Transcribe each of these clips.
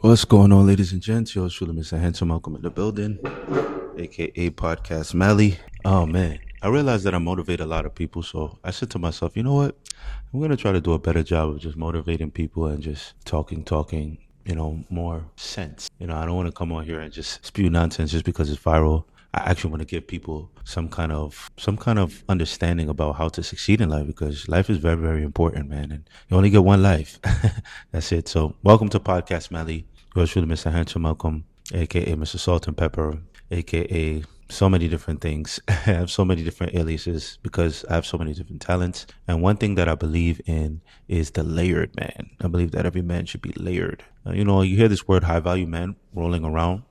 What's going on, ladies and gents? Yours truly, Mr. Handsome Malcolm in the building, aka Podcast Mally. Oh man, I realized that I motivate a lot of people, so I said to myself, you know what? I'm gonna try to do a better job of just motivating people and just talking. More sense. I don't want to come on here and just spew nonsense just because it's viral. I actually want to give people some kind of understanding about how to succeed in life because life is very, very important, man. And you only get one life. That's it. So welcome to Podcast Mally. Yours truly, Mr. Handsome Malcolm, aka Mr. Salt and Pepper, aka so many different things. I have so many different aliases because I have so many different talents. And one thing that I believe in is the layered man. I believe that every man should be layered. You hear this word high value man roaming around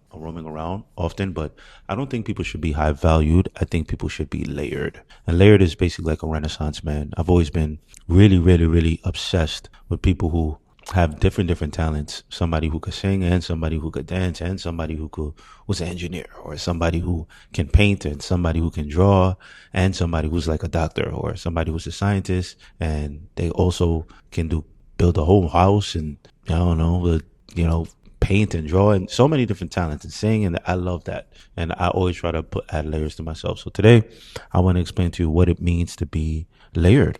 often, but I don't think people should be high valued. I think people should be layered. And layered is basically like a renaissance man. I've always been really, really, really obsessed with people who have different talents. Somebody who could sing and somebody who could dance and somebody who's an engineer or somebody who can paint and somebody who can draw and somebody who's like a doctor or somebody who's a scientist and they also can build a whole house and I don't know, paint and draw and so many different talents and sing, and I love that. And I always try to add layers to myself. So today I want to explain to you what it means to be layered.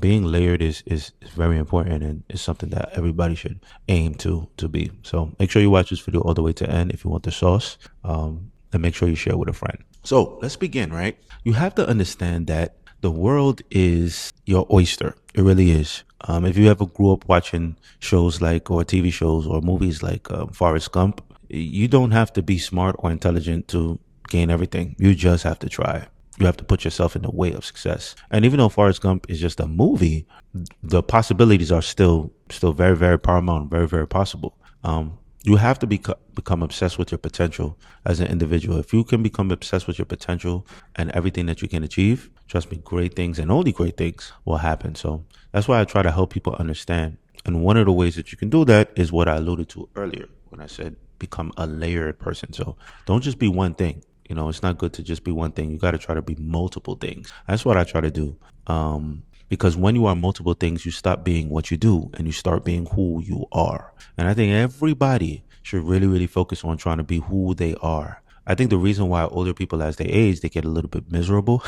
Being layered is very important and is something that everybody should aim to be. So make sure you watch this video all the way to end if you want the sauce. And make sure you share with a friend. So let's begin, right? You have to understand that the world is your oyster. It really is. If you ever grew up watching shows or TV shows or movies like Forrest Gump, you don't have to be smart or intelligent to gain everything. You just have to try. You have to put yourself in the way of success. And even though Forrest Gump is just a movie, the possibilities are still very, very paramount, very, very possible. You have to become obsessed with your potential as an individual. If you can become obsessed with your potential and everything that you can achieve, trust me, great things and only great things will happen. So that's why I try to help people understand. And one of the ways that you can do that is what I alluded to earlier when I said become a layered person. So don't just be one thing. It's not good to just be one thing. You got to try to be multiple things. That's what I try to do. Because when you are multiple things, you stop being what you do and you start being who you are. And I think everybody should really, really focus on trying to be who they are. I think the reason why older people, as they age, they get a little bit miserable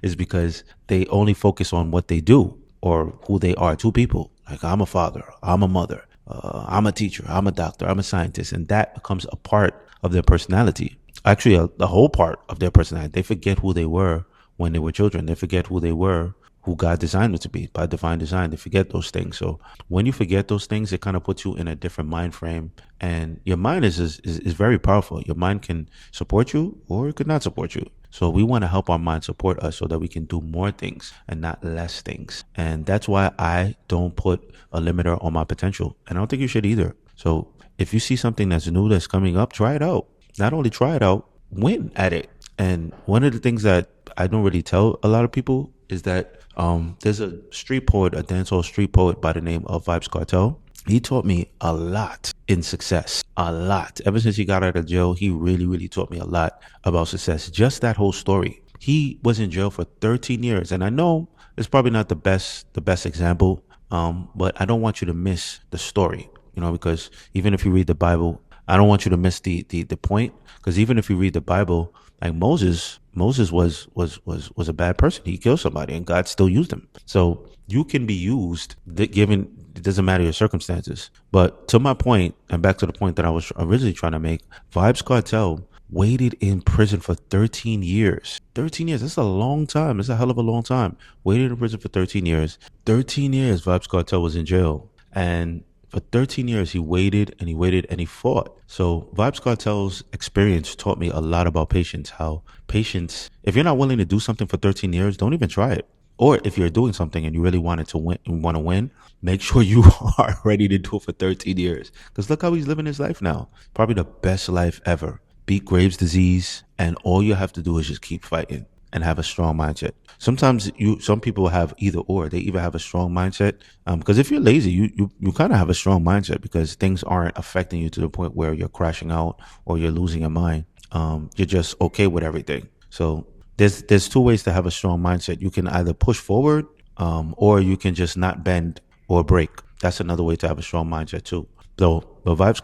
is because they only focus on what they do or who they are to people. Like, I'm a father, I'm a mother, I'm a teacher, I'm a doctor, I'm a scientist. And that becomes a part of their personality. Actually, the whole part of their personality. They forget who they were when they were children. They forget who they were, who God designed them to be by divine design. They forget those things. So when you forget those things, it kind of puts you in a different mind frame. And your mind is very powerful. Your mind can support you or it could not support you. So we want to help our mind support us so that we can do more things and not less things. And that's why I don't put a limiter on my potential. And I don't think you should either. So if you see something that's new that's coming up, try it out. Not only try it out, win at it. And one of the things that I don't really tell a lot of people is that there's a dancehall street poet by the name of Vybz Kartel. He taught me a lot in success, a lot. Ever since he got out of jail, he really, really taught me a lot about success. Just that whole story. He was in jail for 13 years. And I know it's probably not the best example, but I don't want you to miss the story, because even if you read the Bible, I don't want you to miss the point, because even if you read the Bible, like Moses was a bad person. He killed somebody and God still used him. So you can be used given, it doesn't matter your circumstances. But to my point, and back to the point that I was originally trying to make, Vybz Kartel waited in prison for 13 years. 13 years, that's a long time. It's a hell of a long time. Waited in prison for 13 years. 13 years Vybz Kartel was in jail. And for 13 years, he waited and he fought. So Vybz Kartel's experience taught me a lot about patience. How patience, if you're not willing to do something for 13 years, don't even try it. Or if you're doing something and you really want to win, make sure you are ready to do it for 13 years. Because look how he's living his life now. Probably the best life ever. Beat Graves' disease, and all you have to do is just keep fighting and have a strong mindset. Sometimes some people have either or. They either have a strong mindset, because if you're lazy, you kind of have a strong mindset because things aren't affecting you to the point where you're crashing out or you're losing your mind. You're just okay with everything. So there's two ways to have a strong mindset. You can either push forward, or you can just not bend or break. That's another way to have a strong mindset too. So the Vibes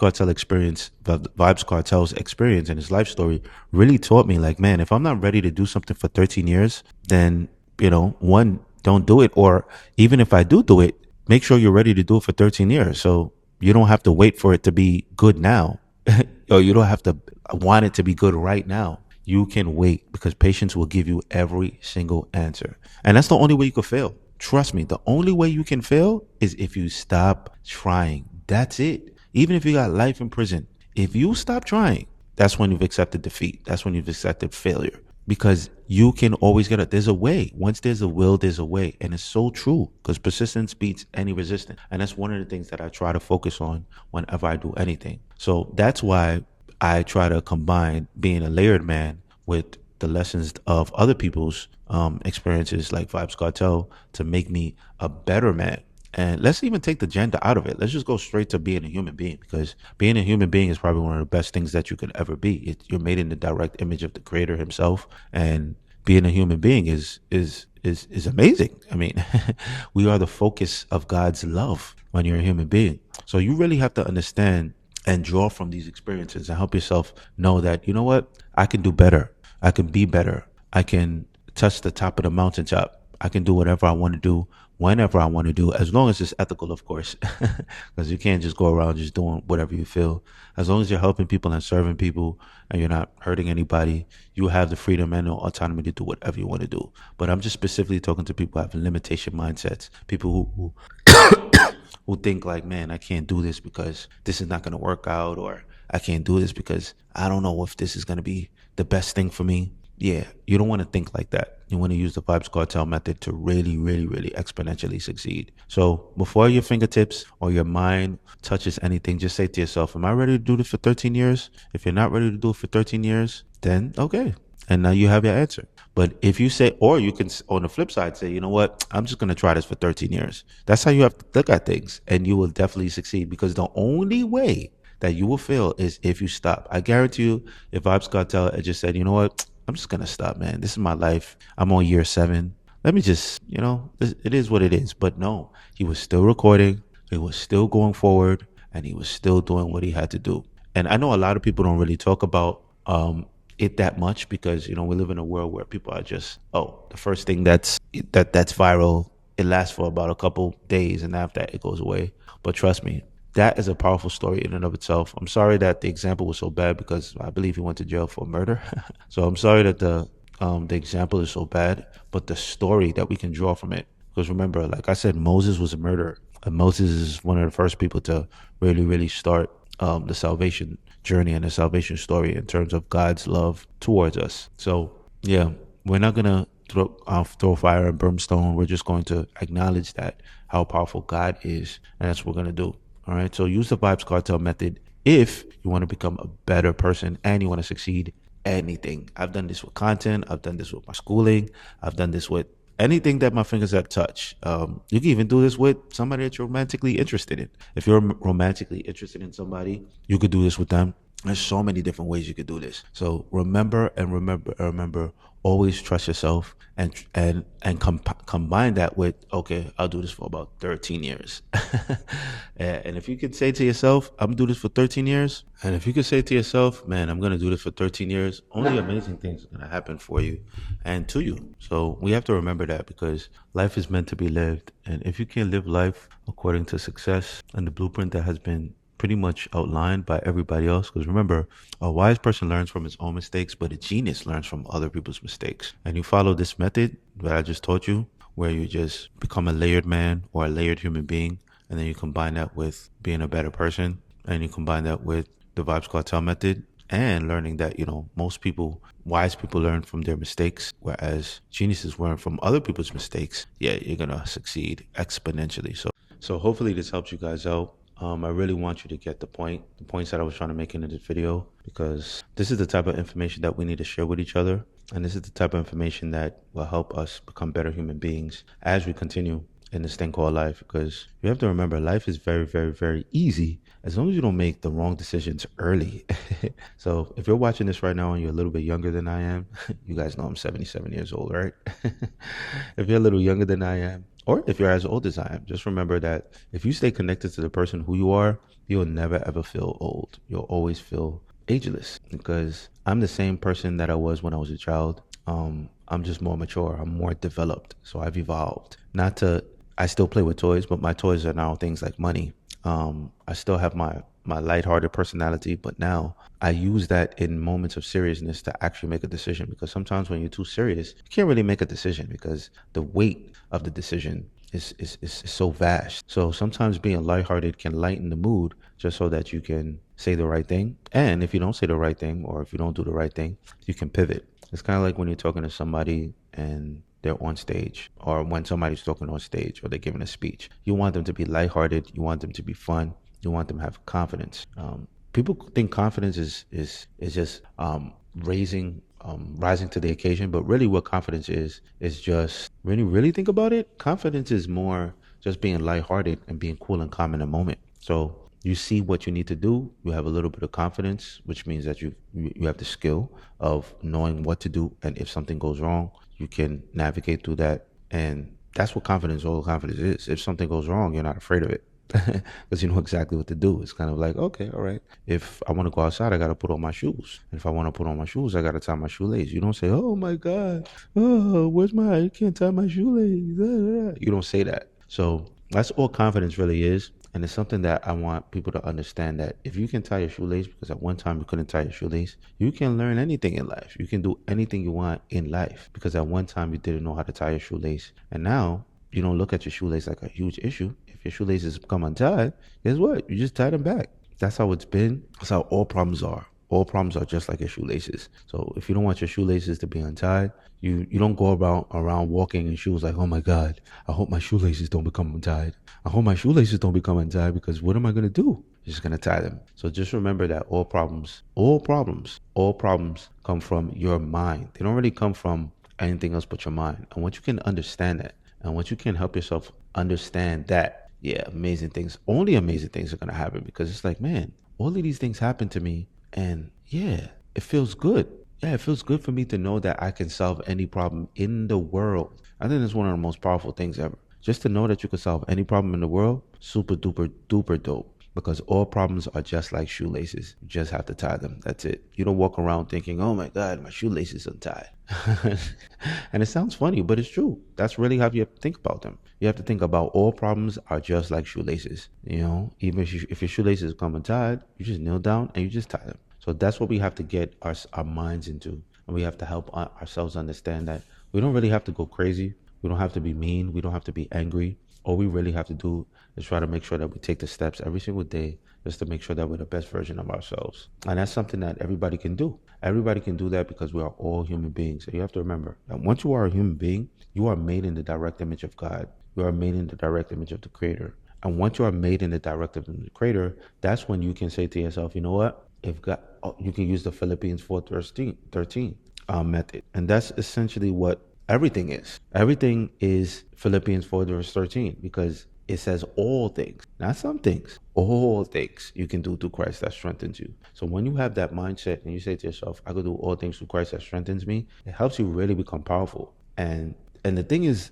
Cartel's experience and his life story really taught me, like, man, if I'm not ready to do something for 13 years, then, one, don't do it. Or even if I do it, make sure you're ready to do it for 13 years. So you don't have to wait for it to be good now, or you don't have to want it to be good right now. You can wait because patience will give you every single answer. And that's the only way you can fail. Trust me, the only way you can fail is if you stop trying. That's it. Even if you got life in prison, if you stop trying, that's when you've accepted defeat. That's when you've accepted failure. Because you can always get it. There's a way. Once there's a will, there's a way. And it's so true because persistence beats any resistance. And that's one of the things that I try to focus on whenever I do anything. So that's why I try to combine being a layered man with the lessons of other people's experiences like Vibes Cartel to make me a better man. And let's even take the gender out of it. Let's just go straight to being a human being, because being a human being is probably one of the best things that you could ever be. You're made in the direct image of the creator himself. And being a human being is amazing. I mean, we are the focus of God's love when you're a human being. So you really have to understand and draw from these experiences and help yourself know that, you know what, I can do better. I can be better. I can touch the top of the mountaintop. I can do whatever I want to do whenever I want to do, as long as it's ethical, of course, because you can't just go around just doing whatever you feel. As long as you're helping people and serving people and you're not hurting anybody, you have the freedom and the autonomy to do whatever you want to do. But I'm just specifically talking to people who have limitation mindsets, people who think like, man, I can't do this because this is not going to work out, or I can't do this because I don't know if this is going to be the best thing for me. Yeah, you don't want to think like that. You want to use the Vibes Cartel method to really, really, really exponentially succeed. So before your fingertips or your mind touches anything, just say to yourself, am I ready to do this for 13 years? If you're not ready to do it for 13 years, then okay. And now you have your answer. But if you say, or you can, on the flip side, say, you know what, I'm just going to try this for 13 years. That's how you have to look at things. And you will definitely succeed, because the only way that you will fail is if you stop. I guarantee you, if Vibes Cartel had just said, you know what, I'm just going to stop, man. This is my life. I'm on year 7. Let me just, it is what it is. But no, he was still recording. He was still going forward, and he was still doing what he had to do. And I know a lot of people don't really talk about it that much, because, we live in a world where people are just, the first thing that's viral, it lasts for about a couple days, and after that it goes away. But trust me, that is a powerful story in and of itself. I'm sorry that the example was so bad, because I believe he went to jail for murder. So I'm sorry that the example is so bad, but the story that we can draw from it. Because remember, like I said, Moses was a murderer. And Moses is one of the first people to really, really start the salvation journey and the salvation story in terms of God's love towards us. So yeah, we're not gonna throw fire and brimstone. We're just going to acknowledge that how powerful God is, and that's what we're gonna do. All right. So use the Vibes Cartel method if you want to become a better person and you want to succeed anything. I've done this with content. I've done this with my schooling. I've done this with anything that my fingers have touched. You can even do this with somebody that you're romantically interested in. If you're romantically interested in somebody, you could do this with them. There's so many different ways you could do this. So remember, always trust yourself, and combine that with, okay, I'll do this for about 13 years. And if you could say to yourself, I'm gonna do this for 13 years, and if you could say to yourself, man, I'm gonna do this for 13 years, only amazing things are gonna happen for you and to you. So we have to remember that, because life is meant to be lived, and if you can live life according to success and the blueprint that has been pretty much outlined by everybody else, because remember, a wise person learns from his own mistakes, but a genius learns from other people's mistakes. And you follow this method that I just taught you, where you just become a layered man or a layered human being, and then you combine that with being a better person, and you combine that with the Vibes Cartel method, and learning that, most people, wise people, learn from their mistakes, whereas geniuses learn from other people's mistakes. Yeah, you're gonna succeed exponentially. So hopefully this helps you guys out. I really want you to get the points that I was trying to make in this video, because this is the type of information that we need to share with each other. And this is the type of information that will help us become better human beings as we continue in this thing called life. Because you have to remember, life is very, very, very easy as long as you don't make the wrong decisions early. So if you're watching this right now and you're a little bit younger than I am, you guys know I'm 77 years old, right? If you're a little younger than I am, or if you're as old as I am, just remember that if you stay connected to the person who you are, you'll never ever feel old. You'll always feel ageless because I'm the same person that I was when I was a child. I'm just more mature. I'm more developed. So I've evolved. Not to, I still play with toys, but my toys are now things like money. I still have my lighthearted personality, but now I use that in moments of seriousness to actually make a decision. Because sometimes when you're too serious, you can't really make a decision because the weight of the decision is so vast. So sometimes being lighthearted can lighten the mood just so that you can say the right thing. And if you don't say the right thing or if you don't do the right thing, you can pivot. It's kind of like when you're talking to somebody and they're on stage, or when somebody's talking on stage or they're giving a speech. You want them to be lighthearted. You want them to be fun. You want them to have confidence. People think confidence is just rising to the occasion, but really, what confidence is just when you really think about it, confidence is more just being lighthearted and being cool and calm in a moment. So you see what you need to do. You have a little bit of confidence, which means that you have the skill of knowing what to do, and if something goes wrong, you can navigate through that. And that's what confidence, all confidence is. If something goes wrong, you're not afraid of it because you know exactly what to do. It's kind of like, okay, all right. If I want to go outside, I got to put on my shoes. If I want to put on my shoes, I got to tie my shoelace. You don't say, oh my God, oh, I can't tie my shoelace. You don't say that. So that's all confidence really is. And it's something that I want people to understand, that if you can tie your shoelace, because at one time you couldn't tie your shoelace, you can learn anything in life. You can do anything you want in life because at one time you didn't know how to tie your shoelace. And now you don't look at your shoelace like a huge issue. If your shoelaces become untied, guess what? You just tie them back. That's how it's been. That's how all problems are. All problems are just like your shoelaces. So if you don't want your shoelaces to be untied, you don't go around walking in shoes like, oh my God, I hope my shoelaces don't become untied. I hope my shoelaces don't become untied because what am I gonna do? You're just gonna tie them. So just remember that all problems come from your mind. They don't really come from anything else but your mind. And once you can understand that, and once you can help yourself understand that, yeah, only amazing things are gonna happen because it's like, man, all of these things happen to me, and yeah, it feels good. Yeah, it feels good for me to know that I can solve any problem in the world. I think that's one of the most powerful things ever. Just to know that you can solve any problem in the world, super duper duper dope. Because all problems are just like shoelaces. You just have to tie them. That's it. You don't walk around thinking, oh my God, my shoelace is untied. And it sounds funny, but it's true. That's really how you have to think about them. You have to think about all problems are just like shoelaces. Even if your shoelaces come untied, you just kneel down and you just tie them. So that's what we have to get our minds into. And we have to help ourselves understand that we don't really have to go crazy. We don't have to be mean. We don't have to be angry. All we really have to do is try to make sure that we take the steps every single day just to make sure that we're the best version of ourselves. And that's something that everybody can do. Everybody can do that because we are all human beings. So you have to remember that once you are a human being, you are made in the direct image of God. You are made in the direct image of the Creator. And once you are made in the direct image of the Creator, that's when you can say to yourself, you know what? If God, you can use the Philippians 4:13 method. And that's essentially what everything is. Everything is Philippians 4 verse 13 because it says all things, not some things, all things you can do through Christ that strengthens you. So when you have that mindset and you say to yourself, I could do all things through Christ that strengthens me, it helps you really become powerful. And the thing is,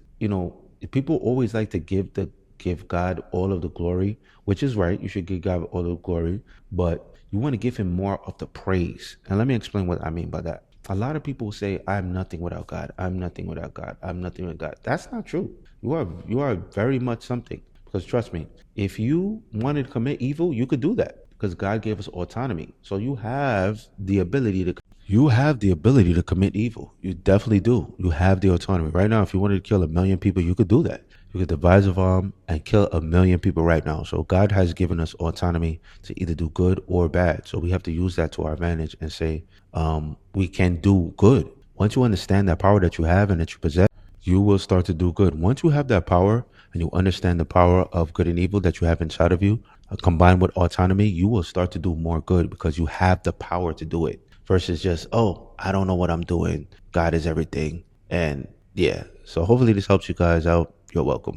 people always like to give God all of the glory, which is right. You should give God all the glory, but you want to give him more of the praise. And let me explain what I mean by that. A lot of people say, I'm nothing without God. I'm nothing without God. I'm nothing without God. That's not true. You are very much something. Because trust me, if you wanted to commit evil, you could do that because God gave us autonomy. So you have the ability to commit evil. You definitely do. You have the autonomy. Right now, if you wanted to kill 1,000,000 people, you could do that. You could devise a bomb and kill 1,000,000 people right now. So God has given us autonomy to either do good or bad. So we have to use that to our advantage and say, we can do good. Once you understand that power that you have and that you possess, you will start to do good. Once you have that power and you understand the power of good and evil that you have inside of you, combined with autonomy, you will start to do more good because you have the power to do it versus just, oh, I don't know what I'm doing. God is everything. And yeah, so hopefully this helps you guys out. You're welcome.